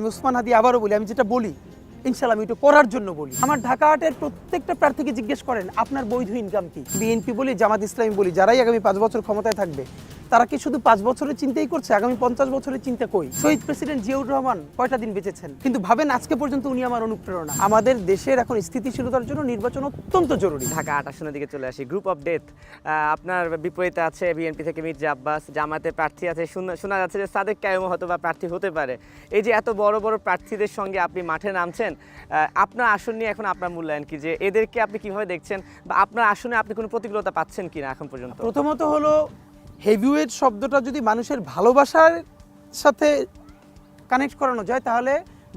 আমি ওসমান হাদি আবারও বলি, আমি যেটা বলি ইনশাল্লাহ আমি এটা করার জন্য বলি। আমার ঢাকা আটের প্রত্যেকটা প্রার্থীকে জিজ্ঞেস করেন আপনার বৈধ ইনকাম কি। বিএনপি বলি, জামাত ইসলামী বলি, যারাই আগামী 5 বছর ক্ষমতায় থাকবে তারা কি শুধু 5 বছরের চিন্তাই করছে? আগামী 50 বছরের চিন্তা কই? শহীদ প্রেসিডেন্ট জিয়াউর রহমান কয়টা দিন বেঁচেছেন, কিন্তু ভাবেন আজকে পর্যন্ত উনি আমার অনুপ্রেরণা। আমাদের দেশের এখন স্থিতিশীলতার জন্য নির্বাচন অত্যন্ত জরুরি। ঢাকা 8 আসনের দিকে চলে আসি। গ্রুপ অফ ডেথ, আপনার বিপরীতে আছে বিএনপি থেকে মির্জা আব্বাস, জামাতের প্রার্থী আছে, শোনা যাচ্ছে যে সাদেক কায়েমও হয়তো বা প্রার্থী হতে পারে। এই যে এত বড় বড় প্রার্থীদের সঙ্গে আপনি মাঠে নামছেন, আপনার আসন নিয়ে এখন আপনার মূল্যায়ন কি, যে এদেরকে আপনি কিভাবে দেখছেন, বা আপনার আসনে আপনি কোনো প্রতিকূলতা পাচ্ছেন কিনা এখন পর্যন্ত? প্রথমত হলো হেভিওয়েট শব্দটা যদি মানুষের ভালোবাসার সাথে কানেক্ট করানো যায় তাহলে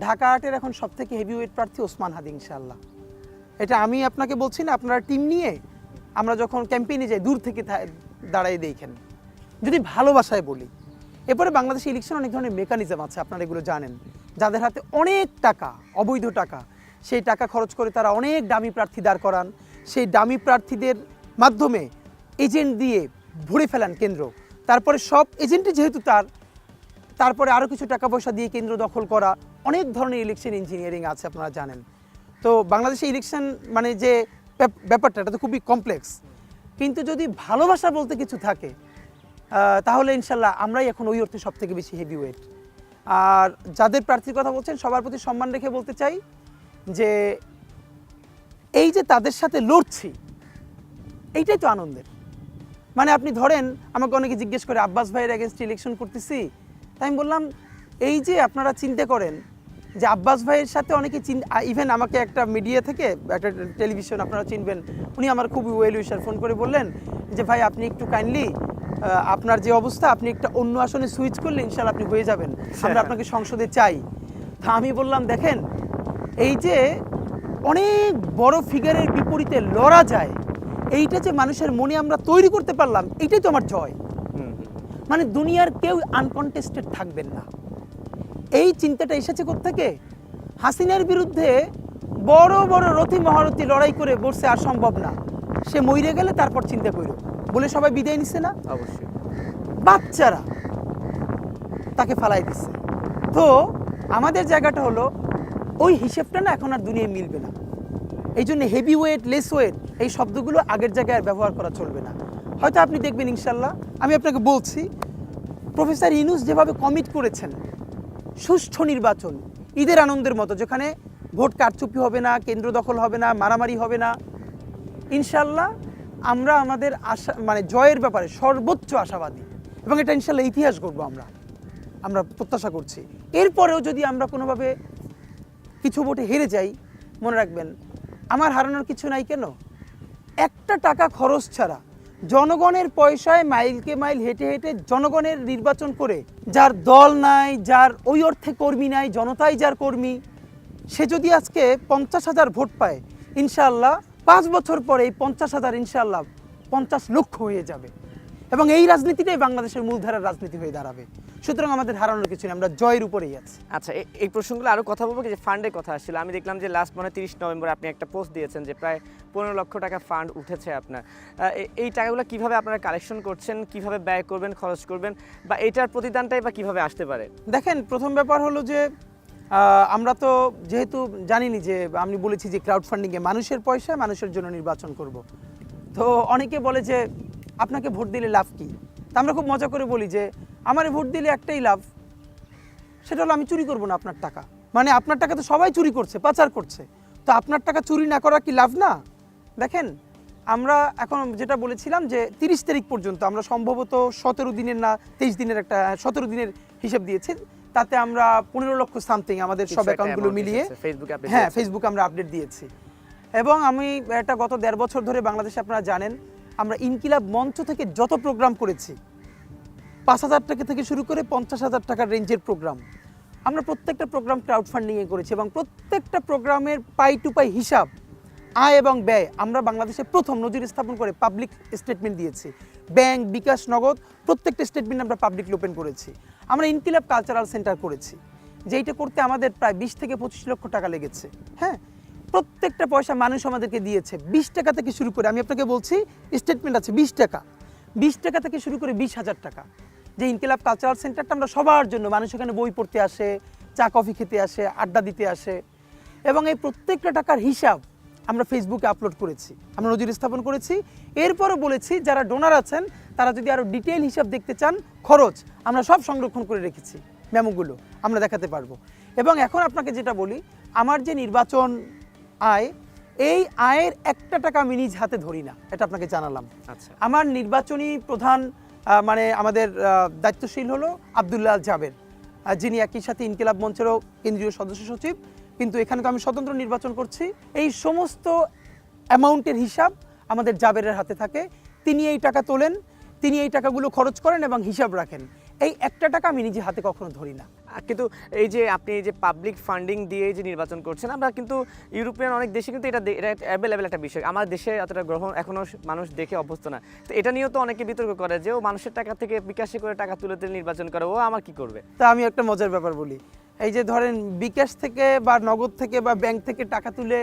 ঢাকা আটের এখন সবথেকে হেভিওয়েট প্রার্থী ওসমান হাদি ইনশাআল্লাহ। এটা আমি আপনাকে বলছি না, আপনারা টিম নিয়ে আমরা যখন ক্যাম্পেইনে যাই দূর থেকে দাঁড়াই দেখেন। যদি ভালোবাসায় বলি, এরপরে বাংলাদেশে ইলেকশন অনেক ধরনের মেকানিজম আছে, আপনারা এগুলো জানেন। যাদের হাতে অনেক টাকা, অবৈধ টাকা, সেই টাকা খরচ করে তারা অনেক দামি প্রার্থী দাঁড় করান। সেই দামি প্রার্থীদের মাধ্যমে এজেন্ট দিয়ে ভরে ফেলান কেন্দ্র। তারপরে সব এজেন্টে যেহেতু তারপরে আরও কিছু টাকা পয়সা দিয়ে কেন্দ্র দখল করা, অনেক ধরনের ইলেকশন ইঞ্জিনিয়ারিং আছে, আপনারা জানেন। তো বাংলাদেশে ইলেকশন মানে যে ব্যাপারটা, এটা তো খুবই কমপ্লেক্স। কিন্তু যদি ভালোবাসা বলতে কিছু থাকে তাহলে ইনশাল্লাহ আমরাই এখন ওই অর্থে সব থেকে বেশি হেভিওয়েট। আর যাদের প্রার্থীর কথা বলছেন সবার প্রতি সম্মান রেখে বলতে চাই যে এই যে তাদের সাথে লড়ছি, এইটাই তো আনন্দের। মানে আপনি ধরেন আমাকে অনেকে জিজ্ঞেস করে আব্বাস ভাইয়ের এগেনস্ট ইলেকশন করতেছি, তাই আমি বললাম এই যে আপনারা চিন্তা করেন যে আব্বাস ভাইয়ের সাথে অনেকে ইভেন আমাকে একটা মিডিয়া থেকে একটা টেলিভিশন আপনারা চিনবেন, উনি আমার খুবই ওয়েল উইশার, ফোন করে বললেন যে ভাই আপনি একটু কাইন্ডলি আপনার যে অবস্থা আপনি একটা অন্য আসনে সুইচ করলে ইনশাল্লাহ আপনি হয়ে যাবেন, আমরা আপনাকে সংসদে চাই। তা আমি বললাম দেখেন এই যে অনেক বড় ফিগারের বিপরীতে লড়া যায়, এইটা যে মানুষের মনে আমরা তৈরি করতে পারলাম, এইটাই তো আমার জয়। মানে দুনিয়ার কেউ আনকন্টেস্টেড থাকবেন না, এই চিন্তাটা এসেছে কোত্থেকে? হাসিনার বিরুদ্ধে বড় বড় রথী মহারথী লড়াই করে বসে আর সম্ভব না, সে মইরে গেলে তারপর চিন্তা করো বলে সবাই বিদায় নিচ্ছে না? অবশ্যই। বাচ্চারা তাকে ফালাই দিচ্ছে। তো আমাদের জায়গাটা হলো ওই হিসেবটা না এখন আর দুনিয়ায় মিলবে না। এই জন্য হেভি ওয়েট, লেস ওয়েট এই শব্দগুলো আগের জায়গায় আর ব্যবহার করা চলবে না। হয়তো আপনি দেখবেন ইনশাল্লাহ, আমি আপনাকে বলছি প্রফেসর ইউনূস যেভাবে কমিট করেছেন সুষ্ঠু নির্বাচন, ঈদের আনন্দের মতো, যেখানে ভোট কারচুপি হবে না, কেন্দ্র দখল হবে না, মারামারি হবে না, ইনশাল্লাহ আমরা আমাদের আশা মানে জয়ের ব্যাপারে সর্বোচ্চ আশাবাদী এবং এটা ইনশাল্লাহ ইতিহাস গড়ব আমরা প্রত্যাশা করছি। এরপরেও যদি আমরা কোনোভাবে কিছু ভোটে হেরে যাই, মনে রাখবেন আমার হারানোর কিছু নাই। কেন? একটা টাকা খরচ ছাড়া জনগণের পয়সায় মাইলকে মাইল হেঁটে হেঁটে জনগণের নির্বাচন করে, যার দল নাই, যার ওই অর্থে কর্মী নাই, জনতাই যার কর্মী, সে যদি আজকে 50,000 ভোট পায়, ইনশাআল্লাহ 5 বছর পরে এই 50,000 ইনশাআল্লাহ 50 লক্ষ হয়ে যাবে এবং এই রাজনীতিটাই বাংলাদেশের মূলধারার রাজনীতি হয়ে দাঁড়াবে। সুতরাং আমাদের হারানোর কিছু নেই, আমরা জয়ের উপরেই আছি। আচ্ছা, এই প্রসঙ্গগুলো আরও কথা বলবো, যে ফান্ডের কথা আসছিল। আমি দেখলাম যে লাস্ট 30 নভেম্বর আপনি একটা পোস্ট দিয়েছেন যে প্রায় 15 লক্ষ টাকা ফান্ড উঠেছে আপনার। এই টাকাগুলো কিভাবে আপনারা কালেকশন করছেন, কিভাবে ব্যয় করবেন, খরচ করবেন, বা এটার প্রতিদানটাই বা কিভাবে আসতে পারে? দেখেন, প্রথম ব্যাপার হলো যে আমরা তো যেহেতু জানিনি যে আমি বলেছি যে ক্রাউড ফান্ডিংয়ে মানুষের পয়সা মানুষের জন্য নির্বাচন করব। তো অনেকে বলে যে আপনাকে ভোট দিলে লাভ কি? তা আমরা খুব মজা করে বলি যে আমার ভোট দিলে একটাই লাভ, সেটা হলো আমি চুরি করব না আপনার টাকা। মানে আপনার টাকা তো সবাই চুরি করছে, পাচার করছে, তো আপনার টাকা চুরি না করা কি লাভ না? দেখেন, আমরা এখন যেটা বলেছিলাম যে 30 তারিখ পর্যন্ত আমরা সম্ভবত 17 দিনের না 23 দিনের একটা 17 দিনের হিসেব দিয়েছি, তাতে আমরা 15 লক্ষ সামথিং আমাদের সব অ্যাকাউন্টগুলো মিলিয়ে ফেসবুকে আমরা আপডেট দিয়েছি। এবং আমি এটা গত 1.5 বছর ধরে বাংলাদেশে আপনারা জানেন আমরা ইনকিলাব মঞ্চ থেকে যত প্রোগ্রাম করেছি, 5,000 টাকা থেকে শুরু করে 50,000 টাকার রেঞ্জের প্রোগ্রাম, আমরা প্রত্যেকটা প্রোগ্রাম ক্রাউড ফান্ডিংয়ে করেছি এবং প্রত্যেকটা প্রোগ্রামের পাই টু পাই হিসাব, আয় এবং ব্যয় আমরা বাংলাদেশে প্রথম নজির স্থাপন করে পাবলিক স্টেটমেন্ট দিয়েছি। ব্যাংক, বিকাশ, নগদ প্রত্যেকটা স্টেটমেন্ট আমরা পাবলিকলি ওপেন করেছি। আমরা ইনকিলাব কালচারাল সেন্টার করেছি, যেইটা করতে আমাদের প্রায় 20 থেকে 25 লক্ষ টাকা লেগেছে। হ্যাঁ, প্রত্যেকটা পয়সা মানুষ আমাদেরকে দিয়েছে। 20 টাকা থেকে শুরু করে, আমি আপনাকে বলছি স্টেটমেন্ট আছে 20 টাকা থেকে শুরু করে 20,000 টাকা। যে ইনকিলাব কালচারাল সেন্টারটা আমরা সবার জন্য, মানুষ এখানে বই পড়তে আসে, চা কফি খেতে আসে, আড্ডা দিতে আসে, এবং এই প্রত্যেকটা টাকার হিসাব আমরা ফেসবুকে আপলোড করেছি, আমরা নজির স্থাপন করেছি। এরপরও বলেছি যারা ডোনার আছেন তারা যদি আরও ডিটেইল হিসাব দেখতে চান, খরচ আমরা সব সংরক্ষণ করে রেখেছি, মেমোগুলো আমরা দেখাতে পারবো। এবং এখন আপনাকে যেটা বলি, আমার যে নির্বাচন আয়, এই আয়ের একটা টাকা আমি নিজ হাতে ধরি না, এটা আপনাকে জানালাম। আচ্ছা, আমার নির্বাচনী প্রধান মানে আমাদের দায়িত্বশীল হলো আব্দুল্লাহ জাবের, যিনি একই সাথে ইনকিলাব মঞ্চেরও কেন্দ্রীয় সদস্য সচিব, কিন্তু এখানে তো আমি স্বতন্ত্র নির্বাচন করছি। এই সমস্ত অ্যামাউন্টের হিসাব আমাদের জাবেরের হাতে থাকে, তিনি এই টাকা তোলেন, তিনি এই টাকাগুলো খরচ করেন এবং হিসাব রাখেন। এই একটা টাকা আমি নিজে হাতে কখনো ধরি না। কিন্তু এই যে আপনি এই যে পাবলিক ফান্ডিং দিয়ে যে নির্বাচন করছেন, আমরা কিন্তু ইউরোপিয়ান অনেক দেশে কিন্তু এটা অ্যাভেলেবেল একটা বিষয়, আমার দেশে অতটা গ্রহণ এখনও মানুষ দেখে অভ্যস্ত না। তো এটা নিয়েও তো অনেকে বিতর্ক করে যে ও মানুষের টাকা থেকে বিকাশে করে টাকা তুলে নির্বাচন করে, ও আমার কি করবে। তা আমি একটা মজার ব্যাপার বলি, এই যে ধরেন বিকাশ থেকে বা নগদ থেকে বা ব্যাংক থেকে টাকা তুলে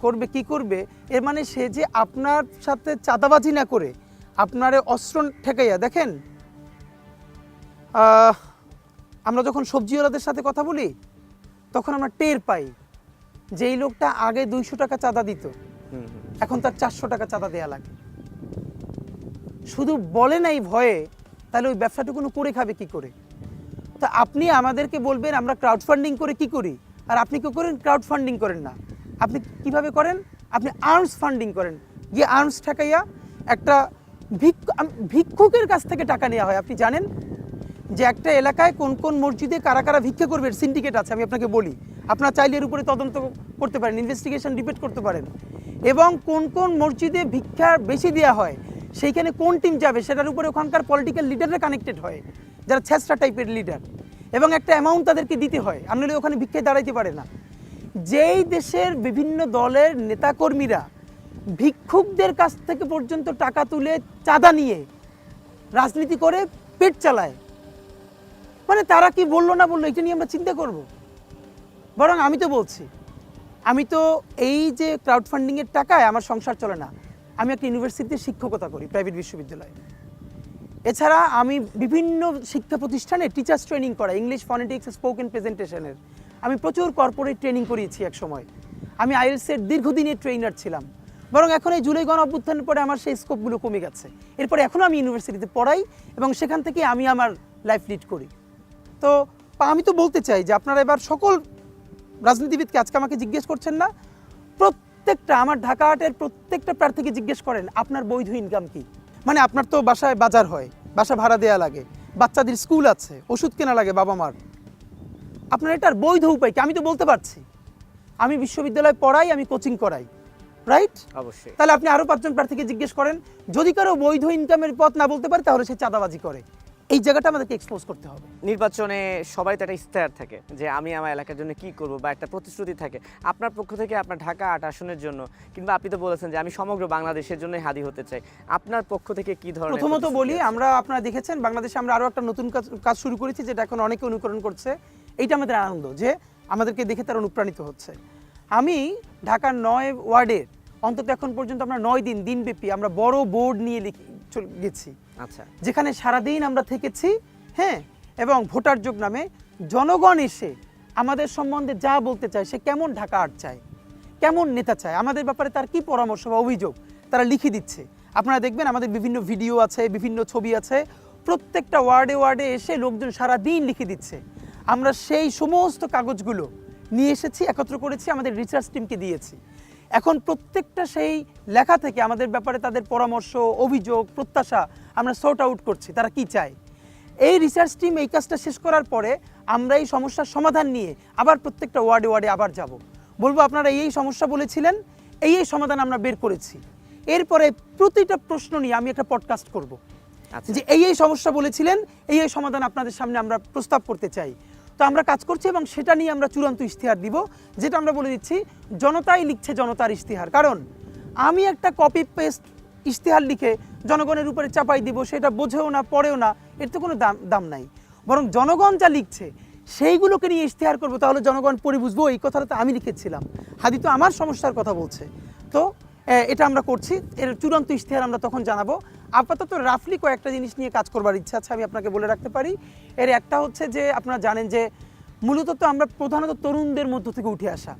করবে, কি করবে, এর মানে সে যে আপনার সাথে চাঁদাবাজি না করে আপনারে অস্ত্র ঠেকাইয়া দেখেন। আমরা যখন সবজিওয়ালাদের সাথে কথা বলি তখন আমরা টের পাই যে এই লোকটা আগে 200 টাকা চাঁদা দিত, এখন তার 400 টাকা চাঁদা দেয়া লাগে। শুধু বলে নাই ভয়ে, তাহলে ওই ব্যবসাটুকু করে খাবে কি করে? তো আপনি আমাদেরকে বলবেন আমরা ক্রাউড ফান্ডিং করে কি করি, আর আপনি কি করেন? ক্রাউড ফান্ডিং করেন না, আপনি কিভাবে করেন? আপনি আর্মস ফান্ডিং করেন, গিয়ে আর্মস ঠেকাইয়া একটা ভিক্ষুকের কাছ থেকে টাকা নেওয়া হয়। আপনি জানেন যে একটা এলাকায় কোন কোন মসজিদে কারা কারা ভিক্ষা করবে, সিন্ডিকেট আছে, আমি আপনাকে বলি। আপনারা চাইলে এর উপরে তদন্ত করতে পারেন, ইনভেস্টিগেশন ডিবেট করতে পারেন, এবং কোন কোন মসজিদে ভিক্ষা বেশি দেওয়া হয়, সেইখানে কোন টিম যাবে সেটার উপরে ওখানকার পলিটিক্যাল লিডাররা কানেক্টেড হয়, যারা ছেঁচড়া টাইপের লিডার, এবং একটা অ্যামাউন্ট তাদেরকে দিতে হয়, আর নাহলে ওখানে ভিক্ষায় দাঁড়াইতে পারে না। যেই দেশের বিভিন্ন দলের নেতাকর্মীরা ভিক্ষুকদের কাছ থেকে পর্যন্ত টাকা তুলে চাঁদা নিয়ে রাজনীতি করে পেট চালায়, মানে তারা কি বললো না বললো এটা নিয়ে আমরা চিন্তা করব? বরং আমি তো বলছি, আমি তো এই যে ক্রাউড ফান্ডিংয়ের টাকায় আমার সংসার চলে না। আমি একটা ইউনিভার্সিটিতে শিক্ষকতা করি, প্রাইভেট বিশ্ববিদ্যালয়ে। এছাড়া আমি বিভিন্ন শিক্ষা প্রতিষ্ঠানে টিচার্স ট্রেনিং করা, ইংলিশ, ফনেটিক্স, স্পোকেন প্রেজেন্টেশনের। আমি প্রচুর কর্পোরেট ট্রেনিং করিয়েছি এক সময়। আমি আইএলটিএসের দীর্ঘদিনের ট্রেনার ছিলাম। বরং এখন এই জুলাই গণ অভ্যুত্থানের পরে আমার সেই স্কোপগুলো কমে গেছে। এরপরে এখনও আমি ইউনিভার্সিটিতে পড়াই এবং সেখান থেকে আমি আমার লাইফ লিড করি। তো আমি তো বলতে চাই যে আপনারা এবার সকল রাজনীতিবিদকে, আজকে আমাকে জিজ্ঞেস করছেন না, প্রত্যেকটা আমার ঢাকা হাটের প্রত্যেকটা প্রার্থীকে জিজ্ঞেস করেন আপনার বৈধ ইনকাম কি। মানে আপনার তো বাসায় বাজার হয়, বাসা ভাড়া দেওয়া লাগে, বাচ্চাদের স্কুল আছে, ওষুধ কেনা লাগে বাবা মার, আপনার এটার বৈধ উপায় কি? আমি তো বলতে পারছি, আমি বিশ্ববিদ্যালয়ে পড়াই, আমি কোচিং করাই, রাইট? অবশ্যই। তাহলে আপনি আরও 5 জন প্রার্থীকে জিজ্ঞেস করেন, যদি কারো বৈধ ইনকামের পথ না বলতে পারে তাহলে সে চাঁদাবাজি করে। এই জায়গাটা আমাদেরকে এক্সপোজ করতে হবে। নির্বাচনে সবাই তো একটা ইশতেহার থাকে যে আমি আমার এলাকার জন্য কি করব, বা একটা প্রতিশ্রুতি থাকে। আপনার পক্ষ থেকে আপনার ঢাকা 8 আসনের জন্য, কিংবা আপনি তো বলেছেন যে আমি সমগ্র বাংলাদেশের জন্যই হাদি হতে চাই, আপনার পক্ষ থেকে কি ধরনের? প্রথমত বলি, আমরা আপনারা দেখেছেন বাংলাদেশে আমরা আরও একটা নতুন কাজ শুরু করেছি, যেটা এখন অনেকে অনুকরণ করছে। এইটা আমাদের আনন্দ যে আমাদেরকে দেখে তারা অনুপ্রাণিত হচ্ছে। আমি ঢাকার 9 ওয়ার্ডের অন্তত এখন পর্যন্ত আমরা 9 দিনব্যাপী আমরা বড় বোর্ড নিয়ে গেছি। আচ্ছা, যেখানে সারাদিন আমরা থেকেছি, হ্যাঁ, এবং ভোটার যোগ নামে জনগণ এসে আমাদের সম্বন্ধে যা বলতে চায়, সে কেমন ঢাকা আট চায়, কেমন নেতা চায়, আমাদের ব্যাপারে তার কি পরামর্শ বা অভিযোগ তারা লিখে দিচ্ছে। আপনারা দেখবেন আমাদের বিভিন্ন ভিডিও আছে, বিভিন্ন ছবি আছে, প্রত্যেকটা ওয়ার্ডে ওয়ার্ডে এসে লোকজন সারাদিন লিখে দিচ্ছে। আমরা সেই সমস্ত কাগজগুলো নিয়ে এসেছি, একত্র করেছি, আমাদের রিসার্চ টিমকে দিয়েছি। এখন প্রত্যেকটা সেই লেখা থেকে আমাদের ব্যাপারে তাদের পরামর্শ, অভিযোগ, প্রত্যাশা আমরা সর্ট আউট করছি, তারা কি চায়। এই রিসার্চ টিম এই কাজটা শেষ করার পরে আমরা এই সমস্যার সমাধান নিয়ে আবার প্রত্যেকটা ওয়ার্ডে ওয়ার্ডে আবার যাব, বলবো আপনারা এই সমস্যা বলেছিলেন, এই সমাধান আমরা বের করেছি। এরপরে প্রতিটা প্রশ্ন নিয়ে আমি একটা পডকাস্ট করব, যে এই সমস্যা বলেছিলেন, এই সমাধান আপনাদের সামনে আমরা প্রস্তাব করতে চাই। তো আমরা কাজ করছি এবং সেটা নিয়ে আমরা চূড়ান্ত ইশতেহার দিব, যেটা আমরা বলে দিচ্ছি জনতাই লিখছে জনতার ইশতেহার। কারণ আমি একটা কপি পেস্ট ইশতেহার লিখে জনগণের উপরে চাপাই দিব, সেটা বোঝেও না, পড়েও না, এর তো কোনো দাম নাই। বরং জনগণ যা লিখছে সেইগুলোকে নিয়ে ইশতেহার করবো, তাহলে জনগণ পড়ে বুঝবো এই কথাটা তো আমি লিখেছিলাম, হাদি তো আমার সমস্যার কথা বলছে। তো এটা আমরা করছি, এর চূড়ান্ত ইশতেহার আমরা তখন জানাবো। আপাতত রাফলি কয়েকটা জিনিস নিয়ে কাজ করবার ইচ্ছা আছে, আমি আপনাকে বলে রাখতে পারি। এর একটা হচ্ছে যে আপনারা জানেন যে মূলত তো আমরা প্রধানত তরুণদের মধ্য থেকে উঠে আসা।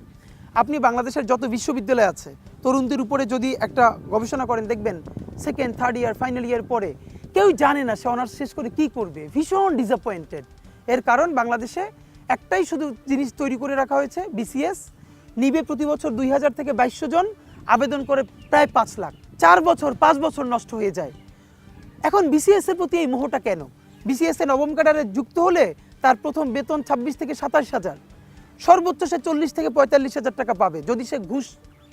আপনি বাংলাদেশের যত বিশ্ববিদ্যালয় আছে তরুণদের উপরে যদি একটা গবেষণা করেন, দেখবেন second third year final year পরে কেউ জানে না সে অনার্স শেষ করে কী করবে, ভীষণ ডিসঅ্যাপয়েন্টেড। এর কারণ বাংলাদেশে একটাই শুধু জিনিস তৈরি করে রাখা হয়েছে, বিসিএস নিবে প্রতি বছর 2000 থেকে 2200 জন, আবেদন করে প্রায় 5 লাখ, 4 বছর 5 বছর নষ্ট হয়ে যায়। এখন বিসিএস এর প্রতি এই মোহটা কেন? বিসিএস এ নবম ক্যাডারে যুক্ত হলে তার প্রথম বেতন 26 থেকে 27 হাজার, সর্বোচ্চ সে 40 থেকে 45 হাজার টাকা পাবে যদি সে ঘুষ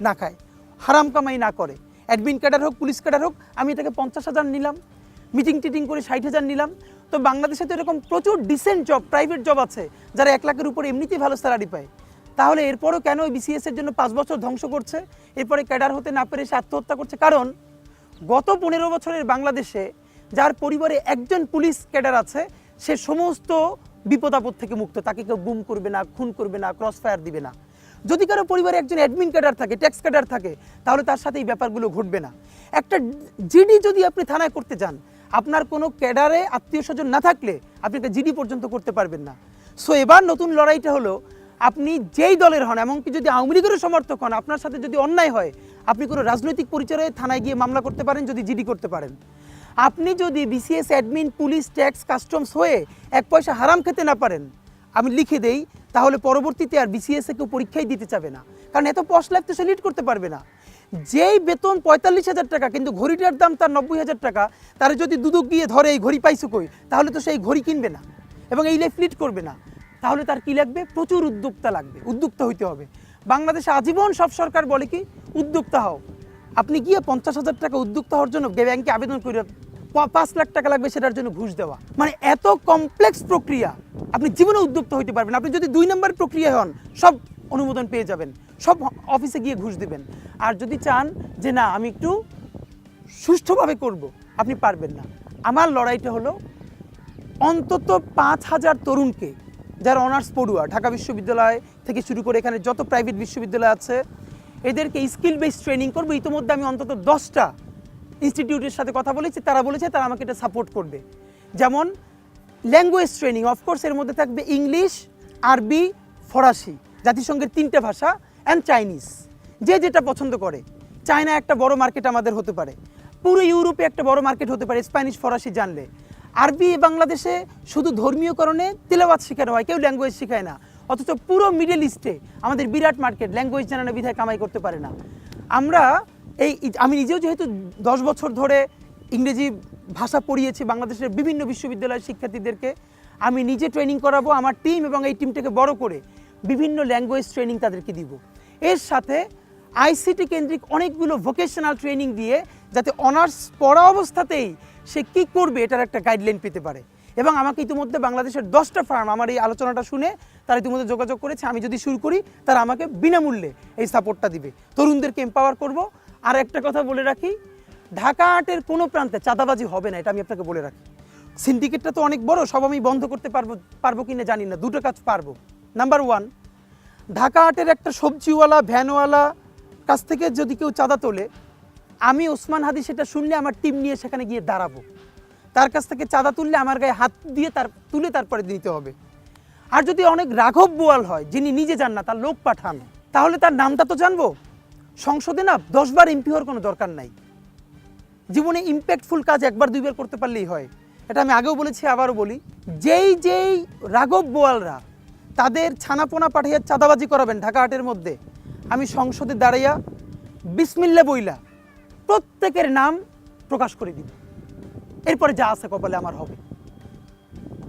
না খায়, হারাম কামাই না করে। অ্যাডমিন ক্যাডার হোক, পুলিশ ক্যাডার হোক, আমি এটাকে 50 হাজার নিলাম, মিটিং টিটিং করে 60 হাজার নিলাম। তো বাংলাদেশে তো এরকম প্রচুর ডিসেন্ট জব, প্রাইভেট জব আছে যারা 1 লাখের উপরে এমনিতেই ভালো স্যালারি পায়। তাহলে এরপরও কেন ওই বিসিএস এর জন্য 5 বছর ধ্বংস করছে, এরপরে ক্যাডার হতে না পেরে সে আত্মহত্যা করছে? কারণ গত 15 বছরের বাংলাদেশে যার পরিবারে একজন পুলিশ ক্যাডার আছে সে সমস্ত বিপদ আপদ থেকে মুক্ত, তাকে কেউ গুম করবে না, খুন করবে না, ক্রস ফায়ার দিবে না। যদি কারো পরিবারে একজন অ্যাডমিন ক্যাডার থাকে, ট্যাক্স ক্যাডার থাকে, তাহলে তার সাথে এই ব্যাপারগুলো ঘটবে না। একটা জিডি যদি আপনি থানায় করতে যান, আপনার কোনো ক্যাডারে আত্মীয় স্বজন না থাকলে আপনি একটা জিডি পর্যন্ত করতে পারবেন না। সো এবার নতুন লড়াইটা হলো, আপনি যেই দলের হন, এমনকি যদি আওয়ামী লীগেরও সমর্থক হন, আপনার সাথে যদি অন্যায় হয় আপনি কোনো রাজনৈতিক পরিচয়ে থানায় গিয়ে মামলা করতে পারেন যদি জিডি করতে পারেন। আপনি যদি BCS admin, police, tax, customs হয়ে 1 পয়সা হারাম খেতে না পারেন, আমি লিখে দেই, তাহলে পরবর্তীতে আর বিসিএসে কেউ পরীক্ষাই দিতে চাবে না, কারণ এত পশ লাইফ তো সে লিড করতে পারবে না। যেই বেতন 45 হাজার টাকা কিন্তু ঘড়িটার দাম তার 90 হাজার টাকা, তার যদি দুদক গিয়ে ধরে এই ঘড়ি পাইছো কই, তাহলে তো সেই ঘড়ি কিনবে না এবং এই লাইফ লিড করবে না। তাহলে তার কি লাগবে? প্রচুর উদ্যোক্তা লাগবে, উদ্যোক্তা হইতে হবে। বাংলাদেশে আজীবন সব সরকার বলে কি, উদ্যোক্তা হও। আপনি গিয়ে 50 হাজার টাকা উদ্যোক্তা হওয়ার জন্য ব্যাংকে আবেদন করে 5 লাখ টাকা লাগবে সেটার জন্য ঘুষ দেওয়া, মানে এত কমপ্লেক্স প্রক্রিয়া, আপনি জীবনে উদ্যোক্তা হইতে পারবেন। আপনি যদি 2 নম্বর প্রক্রিয়া হন, সব অনুমোদন পেয়ে যাবেন, সব অফিসে গিয়ে ঘুষ দিবেন। আর যদি চান যে না আমি একটু সুষ্ঠুভাবে করব, আপনি পারবেন না। আমার লড়াইটা হলো অন্তত 5000 তরুণকে, যারা অনার্স পড়ুয়া, ঢাকা বিশ্ববিদ্যালয় থেকে শুরু করে এখানে যত প্রাইভেট বিশ্ববিদ্যালয় আছে, এদেরকে স্কিল বেসড ট্রেনিং করবো। ইতিমধ্যে আমি অন্তত 10টা ইনস্টিটিউটের সাথে কথা বলেছি, তারা বলেছে তারা আমাকে এটা সাপোর্ট করবে। যেমন ল্যাঙ্গুয়েজ ট্রেনিং, অফকোর্স এর মধ্যে থাকবে ইংলিশ, আরবি, ফরাসি, জাতিসংঘের 3টে ভাষা, অ্যান্ড চাইনিজ, যে যেটা পছন্দ করে। চায়না একটা বড় মার্কেট আমাদের হতে পারে, পুরো ইউরোপে একটা বড় মার্কেট হতে পারে স্প্যানিশ, ফরাসি জানলে। আরবি বাংলাদেশে শুধু ধর্মীয় কারণে তেলাওয়াত শেখানো হয়, কেউ ল্যাঙ্গুয়েজ শেখায় না, অথচ পুরো মিডল ইস্টে আমাদের বিরাট মার্কেট, ল্যাঙ্গুয়েজ জানানো বিধায় কামাই করতে পারে না। আমরা আমি নিজেও যেহেতু 10 বছর ধরে ইংরেজি ভাষা পড়িয়েছি বাংলাদেশের বিভিন্ন বিশ্ববিদ্যালয়ের শিক্ষার্থীদেরকে, আমি নিজে ট্রেনিং করাবো, আমার টিম এবং এই টিমটাকে বড় করে বিভিন্ন ল্যাঙ্গুয়েজ ট্রেনিং তাদেরকে দিব। এর সাথে আইসিটি কেন্দ্রিক অনেকগুলো ভোকেশনাল ট্রেনিং দিয়ে যাতে অনার্স পড়া অবস্থাতেই সে কী করবে এটার একটা গাইডলাইন পেতে পারে। এবং আমাকে ইতিমধ্যে বাংলাদেশের 10টা ফার্ম আমার এই আলোচনাটা শুনে তারা ইতিমধ্যে যোগাযোগ করেছে, আমি যদি শুরু করি তারা আমাকে বিনামূল্যে এই সাপোর্টটা দিবে, তরুণদেরকে এম্পাওয়ার করব। আর একটা কথা বলে রাখি, ঢাকা আর্টের কোনো প্রান্তে চাঁদাবাজি হবে না, এটা আমি আপনাকে বলে রাখি। সিন্ডিকেটটা তো অনেক বড়, সব আমি বন্ধ করতে পারবো কিনা জানি না, 2টো কাজ পারবো। নাম্বার 1, ঢাকা আর্টের একটা সবজিওয়ালা, ভ্যানওয়ালা কাছ থেকে যদি কেউ চাঁদা তোলে, আমি ওসমান হাদি সেটা শুনলে আমার টিম নিয়ে সেখানে গিয়ে দাঁড়াবো। তার কাছ থেকে চাঁদা তুললে আমার গায়ে হাত দিয়ে তুলে তারপরে দিতে হবে। আর যদি অনেক রাঘব বোয়াল হয়, যিনি নিজে যান না, তার লোক পাঠান, তাহলে তার নামটা তো জানবো। সংসদে না 10 বার এমপি হওয়ার কোনো দরকার নাই, জীবনে ইম্প্যাক্টফুল কাজ 1বার 2বার করতে পারলেই হয়। এটা আমি আগেও বলেছি, আবারও বলি, যেই রাঘব বোয়ালরা তাদের ছানাপোনা পাঠিয়ে চাঁদাবাজি করাবেন ঢাকা আর্টের মধ্যে, আমি সংসদে দাঁড়াইয়া বিসমিল্লা বইলা প্রত্যেকের নাম প্রকাশ করে দিব, এরপরে যা আছে কপালে আমার হবে,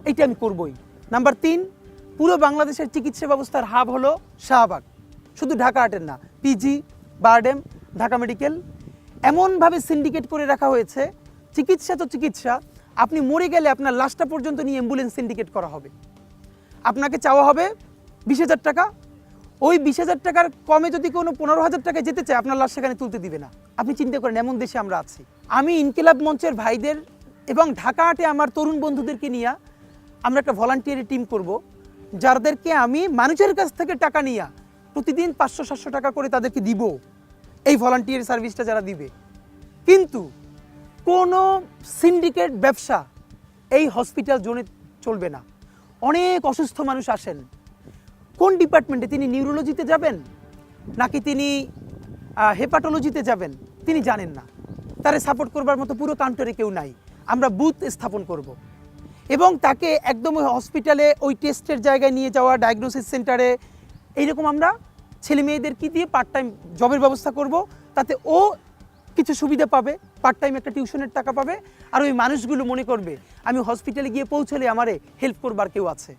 এইটা আমি করবই। নাম্বার 3, পুরো বাংলাদেশের চিকিৎসা ব্যবস্থার হাব হলো শাহবাগ, শুধু ঢাকা আর্টের না, পিজি, বারডেম, ঢাকা মেডিকেল, এমনভাবে সিন্ডিকেট করে রাখা হয়েছে। চিকিৎসা তো চিকিৎসা, আপনি মরে গেলে আপনার লাশটা পর্যন্ত নিয়ে অ্যাম্বুলেন্স সিন্ডিকেট করা হবে। আপনাকে চাওয়া হবে 20,000 টাকা, ওই 20,000 টাকার কমে যদি কোনো 15,000 টাকায় যেতে চায়, আপনার লাশ সেখানে তুলতে দিবে না। আপনি চিন্তা করেন, এমন দেশে আমরা আছি। আমি ইনকিলাব মঞ্চের ভাইদের এবং ঢাকা আর্টে আমার তরুণ বন্ধুদেরকে নিয়ে আমরা একটা ভলান্টিয়ারি টিম করব, যাদেরকে আমি মানুষের কাছ থেকে টাকা নিয়ে প্রতিদিন 500-700 টাকা করে তাদেরকে দিব, এই ভলান্টিয়ারি সার্ভিসটা যারা দিবে। কিন্তু কোনো সিন্ডিকেট ব্যবসা এই হসপিটাল জোনে চলবে না। অনেক অসুস্থ মানুষ আসেন, কোন ডিপার্টমেন্টে, তিনি নিউরোলজিতে যাবেন নাকি তিনি হেপাটোলজিতে যাবেন, তিনি জানেন না। তারে সাপোর্ট করবার মতো পুরো কাউন্টারে কেউ নাই। আমরা বুথ স্থাপন করব এবং তাকে একদম ওই হসপিটালে ওই টেস্টের জায়গায় নিয়ে যাওয়া, ডায়াগনোসিস সেন্টারে, এইরকম আমরা ছেলে মেয়েদের কি দিয়ে পার্ট টাইম জবের ব্যবস্থা করব, তাতে ও কিছু সুবিধা পাবে, পার্ট টাইম একটা টিউশনের টাকা পাবে, আর ওই মানুষগুলো মনে করবে আমি হসপিটালে গিয়ে পৌঁছলে আমারে হেল্প করবার কেউ আছে।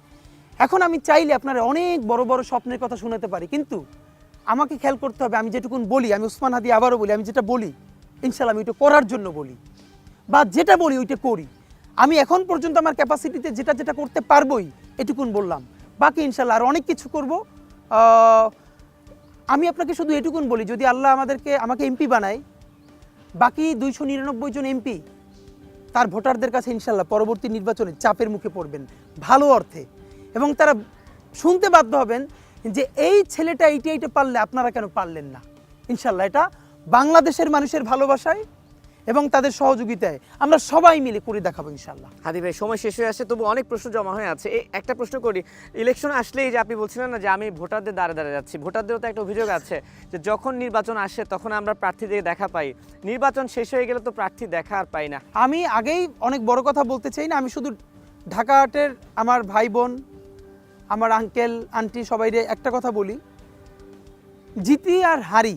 এখন আমি চাইলে আপনারা অনেক বড় বড় স্বপ্নের কথা শোনাতে পারি, কিন্তু আমাকে খেয়াল করতে হবে, আমি যেটুকুন বলি, আমি ওসমান হাদি আবারও বলি, আমি যেটা বলি ইনশাল্লাহ আমি ওইটা করার জন্য বলি, বা যেটা বলি ওইটা করি। আমি এখন পর্যন্ত আমার ক্যাপাসিটিতে যেটা যেটা করতে পারবোই এটুকুন বললাম, বাকি ইনশাল্লাহ আর অনেক কিছু করব। আমি আপনাকে শুধু এটুকুন বলি, যদি আল্লাহ আমাকে এমপি বানায়, বাকি 299 জন এমপি তার ভোটারদের কাছে ইনশাল্লাহ পরবর্তী নির্বাচনে চাপের মুখে পড়বেন ভালো অর্থে, এবং তারা শুনতে বাধ্য হবেন যে এই ছেলেটা এইটা পারলে আপনারা কেন পারলেন না। ইনশাল্লাহ এটা বাংলাদেশের মানুষের ভালোবাসায় এবং তাদের সহযোগিতায় আমরা সবাই মিলে করে দেখাবো ইনশাল্লাহ। হাদি ভাই, সময় শেষ হয়ে আসছে, তবু অনেক প্রশ্ন জমা হয়ে আছে। এই একটা প্রশ্ন করি, ইলেকশন আসলেই যে আপনি বলছিলেন না যে আমি ভোটারদের দ্বারে যাচ্ছি, ভোটারদেরও তো একটা অভিযোগ আছে যে যখন নির্বাচন আসে তখন আমরা প্রার্থীদের দেখা পাই, নির্বাচন শেষ হয়ে গেলে তো প্রার্থী দেখা আর পাই না। আমি আগেই অনেক বড় কথা বলতে চাই না, আমি শুধু ঢাকা হাটের আমার ভাই বোন, আমার আঙ্কেল আন্টি সবাইরে একটা কথা বলি, জিতি আর হারি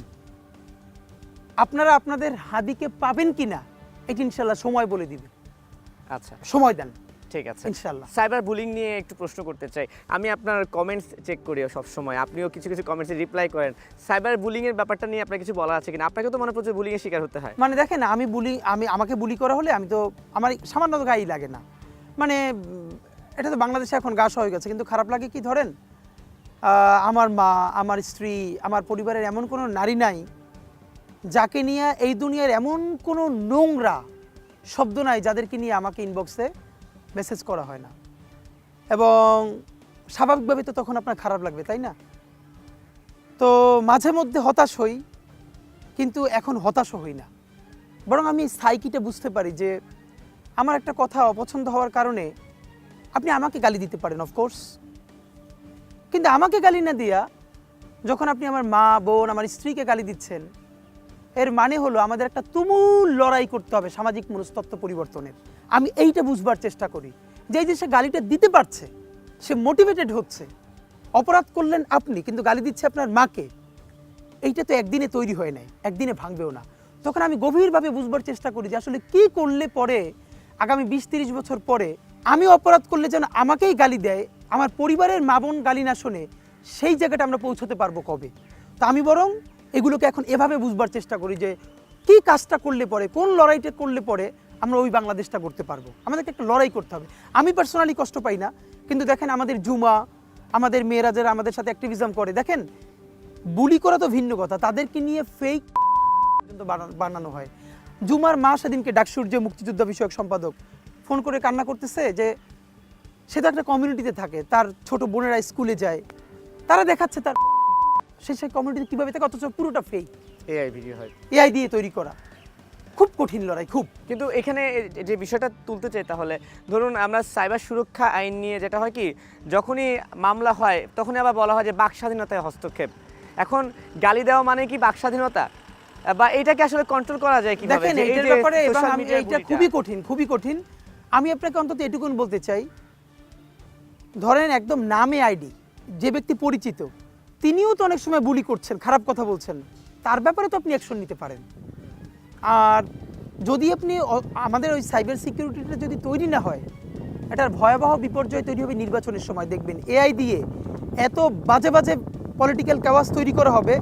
আপনারা আপনাদের হাদিকে পাবেন কিনা এটা ইনশাল্লাহ সময় বলে দিবে। আচ্ছা, সময় দেন, ঠিক আছে। ইনশাল্লাহ। সাইবার বুলিং নিয়ে একটু প্রশ্ন করতে চাই। আমি আপনার কমেন্টস চেক করি সব সময়, আপনিও কিছু কিছু কমেন্টসে রিপ্লাই করেন। সাইবার বুলিং এর ব্যাপারটা নিয়ে আপনার কিছু বলা আছে কিনা? আপনাকে তো মনে হচ্ছে বুলিং এর শিকার হতে হয়। মানে দেখেন, আমাকে বুলি করা হলে আমি তো আমার সামান্য তো গায়ে লাগে না, মানে এটা তো বাংলাদেশে এখন গাছ হয়ে গেছে, কিন্তু খারাপ লাগে কি ধরেন, আমার মা, আমার স্ত্রী, আমার পরিবারের এমন কোনো নারী নাই যাকে নিয়ে এই দুনিয়ার এমন কোনো নোংরা শব্দ নাই যাদেরকে নিয়ে আমাকে ইনবক্সে মেসেজ করা হয় না, এবং স্বাভাবিকভাবে তো তখন আপনার খারাপ লাগবে, তাই না? তো মাঝে মধ্যে হতাশ হই, কিন্তু এখন হতাশও হই না, বরং আমি সাইকিটা বুঝতে পারি যে আমার একটা কথা অপছন্দ হওয়ার কারণে আপনি আমাকে গালি দিতে পারেন অফকোর্স, কিন্তু আমাকে গালি না দিয়া যখন আপনি আমার মা, বোন, আমার স্ত্রীকে গালি দিচ্ছেন, এর মানে হলো আমাদের একটা তুমুল লড়াই করতে হবে সামাজিক মনস্তত্ত্ব পরিবর্তনের। আমি এইটা বুঝবার চেষ্টা করি যে এই যে সে গালিটা দিতে পারছে, সে মোটিভেটেড হচ্ছে। অপরাধ করলেন আপনি, কিন্তু গালি দিচ্ছে আপনার মাকে, এইটা তো একদিনে তৈরি হয় নাই, একদিনে ভাঙবেও না। তখন আমি গভীরভাবে বুঝবার চেষ্টা করি যে আসলে কি করলে পরে আগামী 20-30 বছর পরে আমি অপরাধ করলে যেন আমাকেই গালি দেয়, আমার পরিবারের মা বোন গালি না শোনে, সেই জায়গাটা আমরা পৌঁছতে পারবো কবে। তো আমি বরং এগুলোকে এখন এভাবে বুঝবার চেষ্টা করি যে কি কাজটা করলে পরে, কোন লড়াইটা করলে পরে আমরা ওই বাংলাদেশটা করতে পারবো। আমাদেরকে একটা লড়াই করতে হবে। আমি পার্সোনালি কষ্ট পাই না, কিন্তু দেখেন আমাদের জুমা, আমাদের মেয়েরা যারা আমাদের সাথে অ্যাক্টিভিজম করে, দেখেন বুলি করা তো ভিন্ন কথা, তাদেরকে নিয়ে ফেক বানানো হয়। জুমার মা সেদিনকে ডাকসুর যে মুক্তিযুদ্ধ বিষয়ক সম্পাদক ফোন করে কান্না করতেছে যে সে তো একটা কমিউনিটিতে থাকে, তার ছোট বোনেরা স্কুলে যায়, তারা দেখাচ্ছে তার সেই কমিউনিটিতে কীভাবে থাকে, অথচ পুরোটা ফেক, এআই ভিডিও হয়, এআই দিয়ে তৈরি করা। খুব কঠিন লড়াই, খুব। কিন্তু এখানে যে বিষয়টা তুলতে চাই, তাহলে ধরুন আমরা সাইবার সুরক্ষা আইন নিয়ে যেটা হয় কি, যখনই মামলা হয় তখনই আবার বলা হয় যে বাক স্বাধীনতায় হস্তক্ষেপ। এখন গালি দেওয়া মানে কি বাক স্বাধীনতা, বা এটাকে আসলে কন্ট্রোল করা যায় কিভাবে? দেখেন এইটার ব্যাপারে এবং আমি এইটা খুবই কঠিন, খুবই কঠিন। আমি আপনাকে অন্তত এটুকুন বলতে চাই, ধরেন একদম নামে আইডি যে ব্যক্তি পরিচিত, তিনিও তো অনেক সময় বুলি করছেন, খারাপ কথা বলছেন, তার ব্যাপারে তো আপনি অ্যাকশন নিতে পারেন। আর যদি আপনি আমাদের ওই সাইবার সিকিউরিটিটা যদি তৈরি না হয়, এটার ভয়াবহ বিপর্যয় তৈরি হবে নির্বাচনের সময়। দেখবেন এআই দিয়ে এত বাজে বাজে পলিটিক্যাল ক্যাওয়াস তৈরি করা হবে,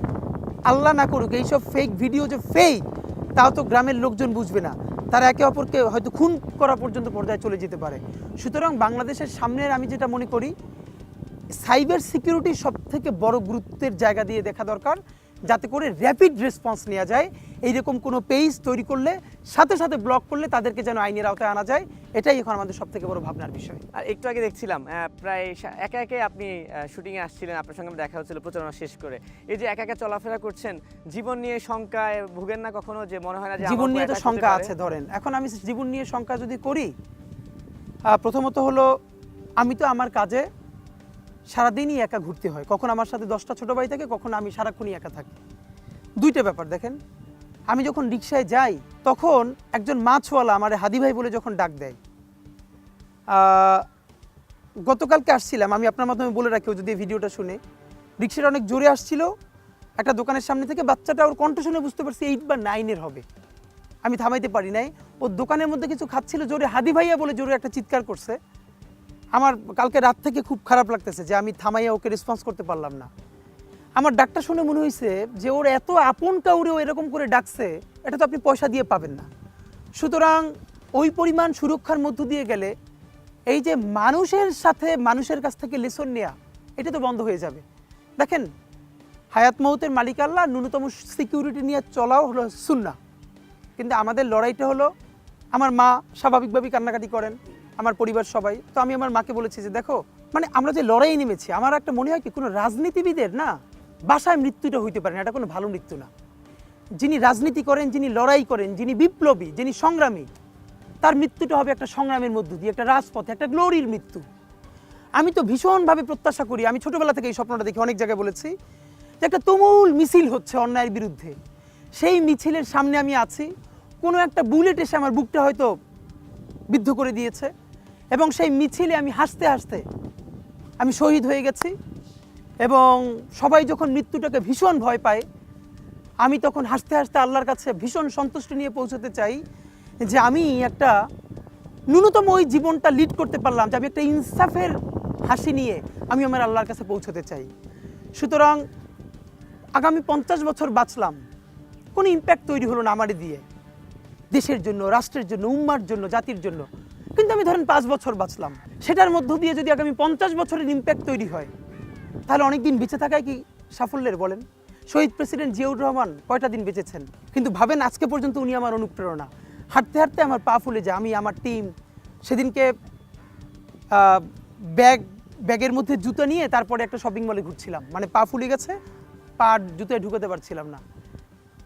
আল্লাহ না করুক এইসব ফেক ভিডিও যে ফেক, তাও তো গ্রামের লোকজন বুঝবে না, তারা একে অপরকে হয়তো খুন করা পর্যন্ত পর্যায়ে চলে যেতে পারে। সুতরাং বাংলাদেশের সামনের আমি যেটা মনে করি, সাইবার সিকিউরিটি সব থেকে বড় গুরুত্বের জায়গা দিয়ে দেখা দরকার, যাতে করে র্যাপিড রেসপন্স নেওয়া যায়। এইরকম কোনো পেজ তৈরি করলে সাথে সাথে ব্লক করলে তাদেরকে যেন আইনের আওতায় আনা যায়, এটাই এখন আমাদের সব থেকে বড় ভাবনার বিষয়। আর একটু আগে দেখছিলাম প্রায় একে একে আপনি শুটিংয়ে আসছিলেন, আপনার সঙ্গে দেখা হচ্ছিল প্রচারণা শেষ করে। এই যে একা একা চলাফেরা করছেন, জীবন নিয়ে শঙ্কায় ভুগেন না কখনো, যে মনে হয় না যে জীবন নিয়ে তো শঙ্কা আছে? ধরেন এখন আমি জীবন নিয়ে শঙ্কা যদি করি, প্রথমত হলো আমি তো আমার কাজে সারাদিনই একা ঘুরতে হয়, কখন আমার সাথে 10টা ছোট ভাই থাকে, কখন আমি সারাক্ষণই একা থাকি। দুইটা ব্যাপার দেখেন, আমি যখন রিক্সায় যাই তখন একজন মাছওয়ালা আমার হাদি ভাই বলে যখন ডাক দেয়, গতকালকে আসছিলাম, আমি আপনার মাধ্যমে বলে রাখি, যদি এই ভিডিওটা শুনে, রিক্সাটা অনেক জোরে আসছিল একটা দোকানের সামনে থেকে, বাচ্চাটা ওর কণ্ঠ শুনে বুঝতে পারছি 8 বা 9-এর হবে। আমি থামাইতে পারি নাই, ও দোকানের মধ্যে কিছু খাচ্ছিল, জোরে হাদি ভাইয়া বলে জোরে একটা চিৎকার করছে। আমার কালকে রাত থেকে খুব খারাপ লাগতেছে যে আমি থামাইয়া ওকে রেসপন্স করতে পারলাম না। আমার ডাকটা শুনে মনে হয়েছে যে ওর এত আপন কাউরে ও এরকম করে ডাকছে, এটা তো আপনি পয়সা দিয়ে পাবেন না। সুতরাং ওই পরিমাণ সুরক্ষার মধ্য দিয়ে গেলে এই যে মানুষের সাথে মানুষের কাছ থেকে লেসন নেওয়া, এটা তো বন্ধ হয়ে যাবে। দেখেন, হায়াত মৌতের মালিক আল্লাহ, ন্যূনতম সিকিউরিটি নিয়ে চলাও হলো সুন্নাহ। কিন্তু আমাদের লড়াইটা হলো, আমার মা স্বাভাবিকভাবেই কান্নাকাটি করেন, আমার পরিবার সবাই। তো আমি আমার মাকে বলেছি যে দেখো, মানে আমরা যে লড়াই নেমেছি, আমার একটা মনে হয় কি, কোনো রাজনীতিবিদের না বাসায় মৃত্যুটা হইতে পারে না, এটা কোনো ভালো মৃত্যু না। যিনি রাজনীতি করেন, যিনি লড়াই করেন, যিনি বিপ্লবী, যিনি সংগ্রামী, তার মৃত্যুটা হবে একটা সংগ্রামের মধ্য দিয়ে, একটা রাজপথে, একটা গ্লোরির মৃত্যু। আমি তো ভীষণভাবে প্রত্যাশা করি, আমি ছোটবেলা থেকে এই স্বপ্নটা দেখি, অনেক জায়গায় বলেছি, যে একটা তুমুল মিছিল হচ্ছে অন্যায়ের বিরুদ্ধে, সেই মিছিলের সামনে আমি আছি, কোনো একটা বুলেট এসে আমার বুকটা হয়তো বিদ্ধ করে দিয়েছে, এবং সেই মিছিলে আমি হাসতে হাসতে আমি শহীদ হয়ে গেছি। এবং সবাই যখন মৃত্যুটাকে ভীষণ ভয় পায়, আমি তখন হাসতে হাসতে আল্লাহর কাছে ভীষণ সন্তুষ্টি নিয়ে পৌঁছতে চাই যে আমি একটা ন্যূনতম ওই জীবনটা লিড করতে পারলাম, যে আমি একটা ইনসাফের হাসি নিয়ে আমি আমার আল্লাহর কাছে পৌঁছতে চাই। সুতরাং আগামী 50 বছর বাঁচলাম, কোনো ইম্প্যাক্ট তৈরি হলো না আমারই দিয়ে, দেশের জন্য, রাষ্ট্রের জন্য, উম্মার জন্য, জাতির জন্য। কিন্তু আমি ধরেন 5 বছর বাঁচলাম, সেটার মধ্য দিয়ে যদি আগামী 50 বছরের ইম্প্যাক্ট তৈরি হয়, তাহলে অনেক দিন বেঁচে থাকায় কি সাফল্যের বলেন? শহীদ প্রেসিডেন্ট জিয়াউর রহমান কয়টা দিন বেঁচেছেন, কিন্তু ভাবেন আজকে পর্যন্ত উনি আমার অনুপ্রেরণা। হাঁটতে হাঁটতে আমার পা ফুলে যায়, আমি, আমার টিম, সেদিনকে ব্যাগের মধ্যে জুতো নিয়ে তারপরে একটা শপিং মলে ঘুরছিলাম, মানে পা ফুলে গেছে, পা জুতোয় ঢুকাতে পারছিলাম না।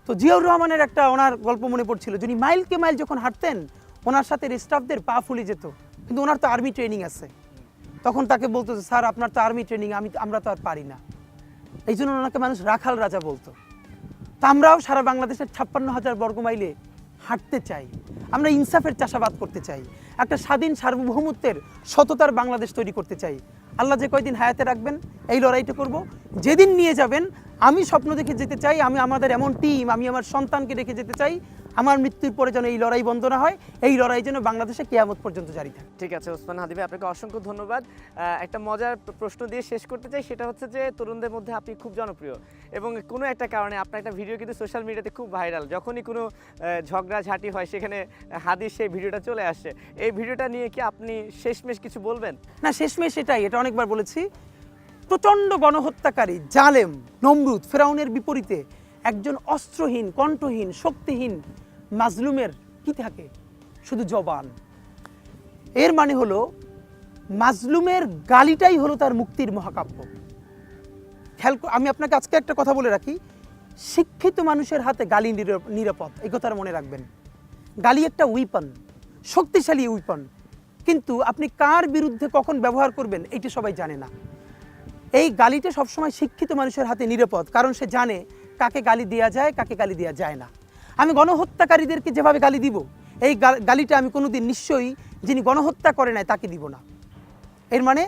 তো জিয়াউর রহমানের একটা ওনার গল্প মনে পড়ছিল, যিনি মাইলকে মাইল যখন হাঁটতেন, ওনার সাথে স্টাফদের পা ফুলে যেত, কিন্তু ওনার তো আর্মি ট্রেনিং আছে। তখন তাকে বলতো যে স্যার আপনার তো আর্মি ট্রেনিং, আমরা তো আর পারি না। এই জন্য ওনাকে মানুষ রাখাল রাজা বলতো। তা আমরাও সারা বাংলাদেশের 56,000 বর্গমাইলে হাঁটতে চাই, আমরা ইনসাফের চাষাবাদ করতে চাই, একটা স্বাধীন সার্বভৌমত্বের সততার বাংলাদেশ তৈরি করতে চাই। আল্লাহ যে কয়দিন হায়াতে রাখবেন এই লড়াইটা করব, যেদিন নিয়ে যাবেন আমি স্বপ্ন দেখে যেতে চাই, আমি আমাদের এমন টিম, আমি আমার সন্তানকে রেখে যেতে চাই, আমার মৃত্যুর পরে যেন এই লড়াই বন্ধ না হয়, এই লড়াই যেন বাংলাদেশে কিয়ামত পর্যন্ত জারি থাকে। ঠিক আছে ওসমান হাদি ভাই, আপনাকে অসংখ্য ধন্যবাদ। একটা মজার প্রশ্ন দিয়ে শেষ করতে চাই, সেটা হচ্ছে যে তরুণদের মধ্যে আপনি খুব জনপ্রিয়, এবং কোনো একটা কারণে আপনার একটা ভিডিও কিন্তু সোশ্যাল মিডিয়াতে খুব ভাইরাল। যখনই কোনো ঝগড়াঝাটি হয়, সেখানে হাদির সেই ভিডিওটা চলে আসে। এই ভিডিওটা নিয়ে কি আপনি শেষমেশ কিছু বলবেন? না, শেষমেশ এটাই, এটা অনেকবার বলেছি, প্রচণ্ড গণহত্যাকারী জালেম নমরুদ ফেরাউনের বিপরীতে একজন অস্ত্রহীন, কণ্ঠহীন, শক্তিহীন মাজলুমের কি থাকে? শুধু জবান। এর মানে হলো মাজলুমের গালিটাই হলো তার মুক্তির মহাকাব্য। আমি আপনাকে আজকে একটা কথা বলে রাখি, শিক্ষিত মানুষের হাতে গালি নিরাপদ, এই কথাটা মনে রাখবেন। গালি একটা উইপন, শক্তিশালী উইপন, কিন্তু আপনি কার বিরুদ্ধে কখন ব্যবহার করবেন এইটা সবাই জানে না। এই গালিটা সবসময় শিক্ষিত মানুষের হাতে নিরাপদ, কারণ সে জানে কাকে গালি দেওয়া যায়, কাকে গালি দেওয়া যায় না। আমি গণহত্যাকারীদেরকে যেভাবে গালি দিব, এই গালিটা আমি কোনোদিন নিশ্চয়ই যিনি গণহত্যা করে নাই তাকে দিব না। এর মানে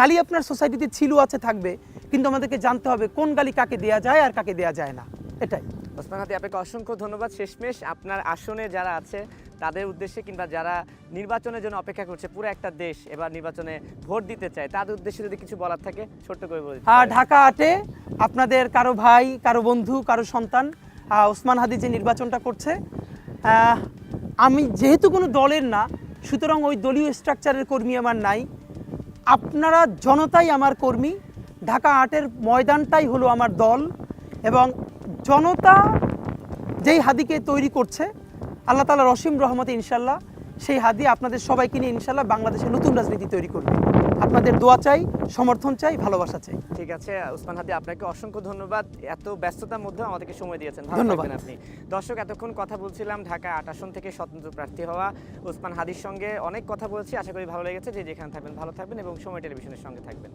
গালি আপনার সোসাইটিতে ছিল, আছে, থাকবে, কিন্তু আমাদেরকে জানতে হবে কোন গালি কাকে দেওয়া যায় আর কাকে দেওয়া যায় না, এটাই। ওসমান হাদি, আপনাকে অসংখ্য ধন্যবাদ। শেষমেশ আপনার আসনে যারা আছে তাদের উদ্দেশ্যে, কিংবা যারা নির্বাচনের জন্য অপেক্ষা করছে, পুরো একটা দেশ এবার নির্বাচনে ভোট দিতে চায়, তাদের উদ্দেশ্যে যদি কিছু বলার থাকে ছোট্ট করে বলে দিতে পারেন। ঢাকা 8-এ আপনাদের কারো ভাই, কারো বন্ধু, কারো সন্তান ওসমান হাদি যে নির্বাচনটা করছে, আমি যেহেতু কোনো দলের না, সুতরাং ওই দলীয় স্ট্রাকচারের কর্মী আমার নাই। আপনারা জনতাই আমার কর্মী, ঢাকা 8-এর ময়দানটাই হলো আমার দল, এবং জনতা যেই হাদিকে তৈরি করছে, আল্লাহ তাআলার অসীম রহমতে ইনশাল্লাহ সেই হাদি আপনাদের সবাইকে নিয়ে ইনশাল্লাহ বাংলাদেশে নতুন রাজনীতি তৈরি করবে। আপনাদের দোয়া চাই, সমর্থন চাই, ভালোবাসা চাই। ঠিক আছে ওসমান হাদি, আপনাকে অসংখ্য ধন্যবাদ, এত ব্যস্ততার মধ্যেও আমাদেরকে সময় দিয়েছেন। ভালো ধন্যবাদ থাকবেন আপনি। দর্শক, এতক্ষণ কথা বলছিলাম ঢাকা 8 আসন থেকে স্বতন্ত্র প্রার্থী হওয়া ওসমান হাদির সঙ্গে, অনেক কথা বলছি, আশা করি ভালো লেগেছে। যে যেখানে থাকবেন ভালো থাকবেন এবং সময় টেলিভিশনের সঙ্গে থাকবেন।